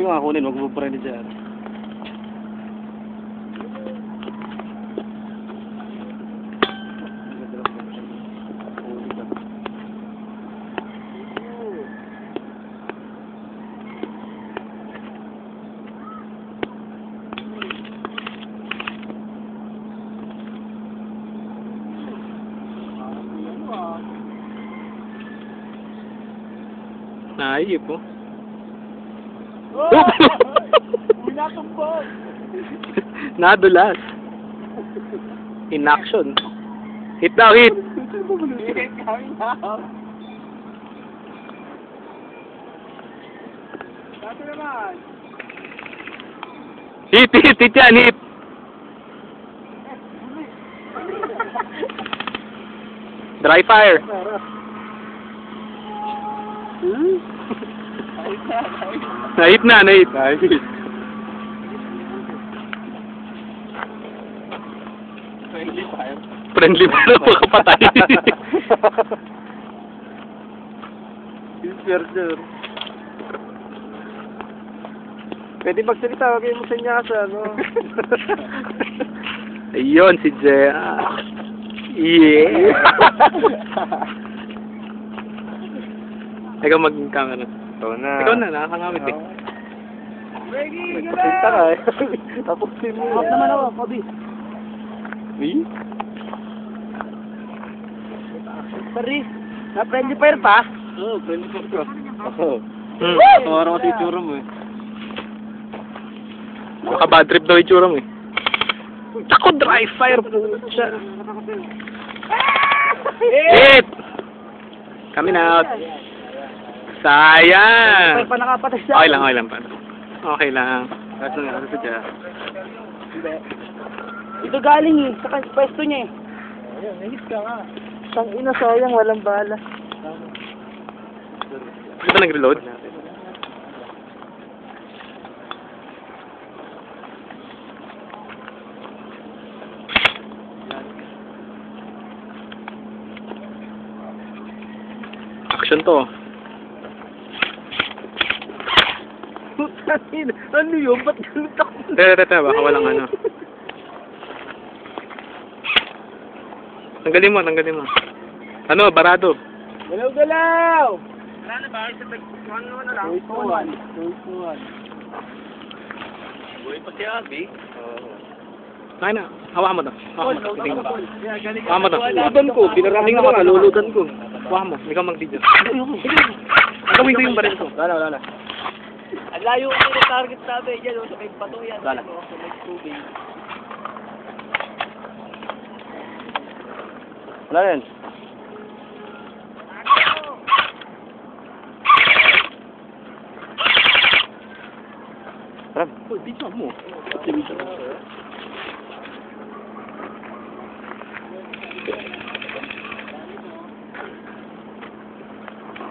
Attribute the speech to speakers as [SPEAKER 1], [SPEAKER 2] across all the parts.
[SPEAKER 1] Yung ako kunin, wag mo pa rin dyan.
[SPEAKER 2] Naayip po.
[SPEAKER 1] Oh! Pinatumbog!
[SPEAKER 2] Nadulas. In action. Hit daw, hit.
[SPEAKER 1] Hit kami na. Dati naman.
[SPEAKER 2] Hit yan, hit. Dry fire. Nahit na.
[SPEAKER 1] Friendly fire.
[SPEAKER 2] Friendly pa na makapatay.
[SPEAKER 1] Inserter. Pwede magsalita, wag mo senyasa, no?
[SPEAKER 2] Ayun, si Jea. Yeah. Ikaw mag-camera. Ikaw na, nakakangamit eh.
[SPEAKER 1] Reggie, gano'n! ka eh. Tapusin mo. Off naman ako, Kobe. Me? Sorry, na-friendly fire pa? Oo, friendly fire ka. Oo. Tawara kasi itsura mo eh.
[SPEAKER 2] Naka-bad trip daw itsura mo eh. Ako, dry fire po siya. Hit! Coming out. Sayang!
[SPEAKER 1] Fire pa nakapatay siya.
[SPEAKER 2] Okay lang pa. Okay lang.
[SPEAKER 1] Kaso nga, ano siya? Ito galing eh, sa pwesto niya eh. Ayun, nahit ka nga. Sang ina, sayang, walang bala.
[SPEAKER 2] Hindi ba nag-reload? Action to.
[SPEAKER 1] Ano yun? Ba't ganun ako?
[SPEAKER 2] Teka, baka walang ano. Tanggalin mo. Ano, barado.
[SPEAKER 1] Galaw! Wala na ba? Isa tag-1 na lang. 2-1. Buhay pa si Abby.
[SPEAKER 2] Kaya na, hawakan mo to. Hawakan mo to.
[SPEAKER 1] Luludan ko, pinarating ko nga, luludan ko.
[SPEAKER 2] Hawakan mo, ikaw mag-video. Gawin ko yung baril ko.
[SPEAKER 1] Wala. Ang layo ko yung target namin dyan, sa may pato yan. Wala. Sa may tubig. Wala rin. Tara. Uy, video mo.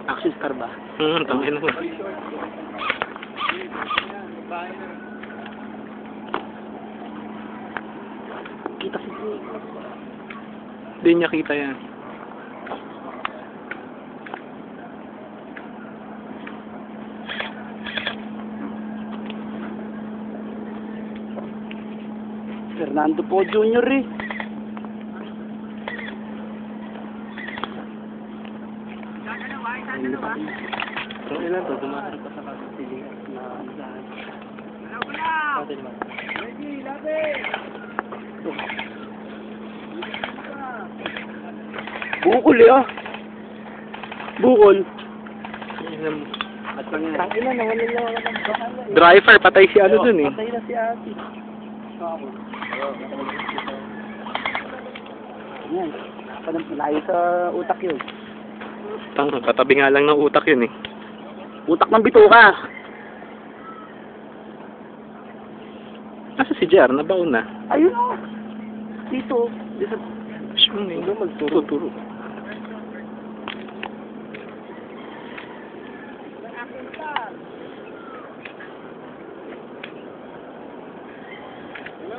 [SPEAKER 1] Action star ba?
[SPEAKER 2] Tangin mo.
[SPEAKER 1] Kita si Jay.
[SPEAKER 2] Hindi niya kita yan.
[SPEAKER 1] Fernando po Jr. eh.
[SPEAKER 2] So, ilan to? Dumaharap pa sa kasasiling na saan.
[SPEAKER 1] Bukol eh ah. Bukol.
[SPEAKER 2] At
[SPEAKER 1] Tangina na, wala na.
[SPEAKER 2] dry fire, patay si ano dun eh.
[SPEAKER 1] Patay na si ate. Yan. Malayo sa utak yun.
[SPEAKER 2] Katabi nga lang ng utak yun eh.
[SPEAKER 1] Utak ng bituka.
[SPEAKER 2] Asa si JR? Nabaon na.
[SPEAKER 1] Ayun o. Dito. Dito.
[SPEAKER 2] Hindi magturo.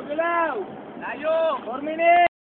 [SPEAKER 1] Galaw! Layo! 4 minutes!